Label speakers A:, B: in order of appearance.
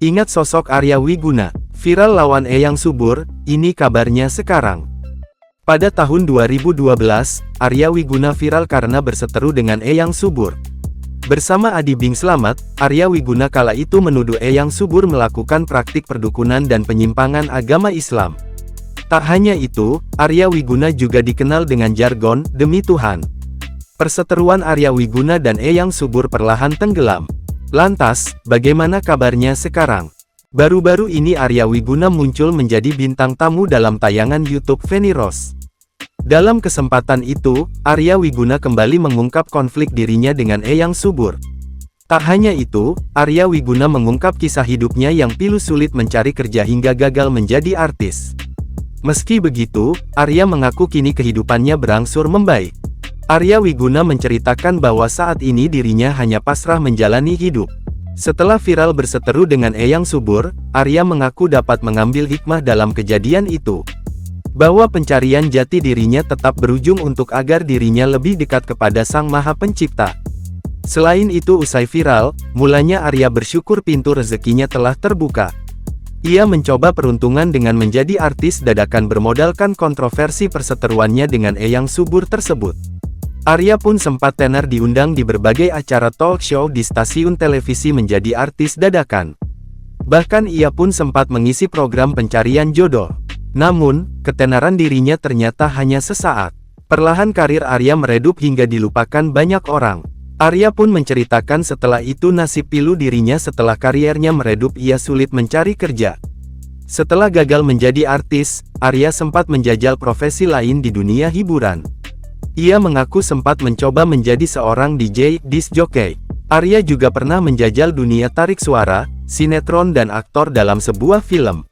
A: Ingat sosok Arya Wiguna, viral lawan Eyang Subur, ini kabarnya sekarang. Pada tahun 2012, Arya Wiguna viral karena berseteru dengan Eyang Subur. Bersama Adi Bing Slamet, Arya Wiguna kala itu menuduh Eyang Subur melakukan praktik perdukunan dan penyimpangan agama Islam. Tak hanya itu, Arya Wiguna juga dikenal dengan jargon, "Demi Tuhan." Perseteruan Arya Wiguna dan Eyang Subur perlahan tenggelam. Lantas, bagaimana kabarnya sekarang? Baru-baru ini Arya Wiguna muncul menjadi bintang tamu dalam tayangan YouTube Feni Rose. Dalam kesempatan itu, Arya Wiguna kembali mengungkap konflik dirinya dengan Eyang Subur. Tak hanya itu, Arya Wiguna mengungkap kisah hidupnya yang pilu sulit mencari kerja hingga gagal menjadi artis. Meski begitu, Arya mengaku kini kehidupannya berangsur membaik. Arya Wiguna menceritakan bahwa saat ini dirinya hanya pasrah menjalani hidup. Setelah viral berseteru dengan Eyang Subur, Arya mengaku dapat mengambil hikmah dalam kejadian itu. Bahwa pencarian jati dirinya tetap berujung untuk agar dirinya lebih dekat kepada Sang Maha Pencipta. Selain itu usai viral, mulanya Arya bersyukur pintu rezekinya telah terbuka. Ia mencoba peruntungan dengan menjadi artis dadakan bermodalkan kontroversi perseteruannya dengan Eyang Subur tersebut. Arya pun sempat tenar diundang di berbagai acara talk show di stasiun televisi menjadi artis dadakan. Bahkan ia pun sempat mengisi program pencarian jodoh. Namun, ketenaran dirinya ternyata hanya sesaat. Perlahan karir Arya meredup hingga dilupakan banyak orang. Arya pun menceritakan setelah itu nasib pilu dirinya setelah kariernya meredup ia sulit mencari kerja. Setelah gagal menjadi artis, Arya sempat menjajal profesi lain di dunia hiburan. Ia mengaku sempat mencoba menjadi seorang DJ, disc jockey. Arya juga pernah menjajal dunia tarik suara, sinetron dan aktor dalam sebuah film.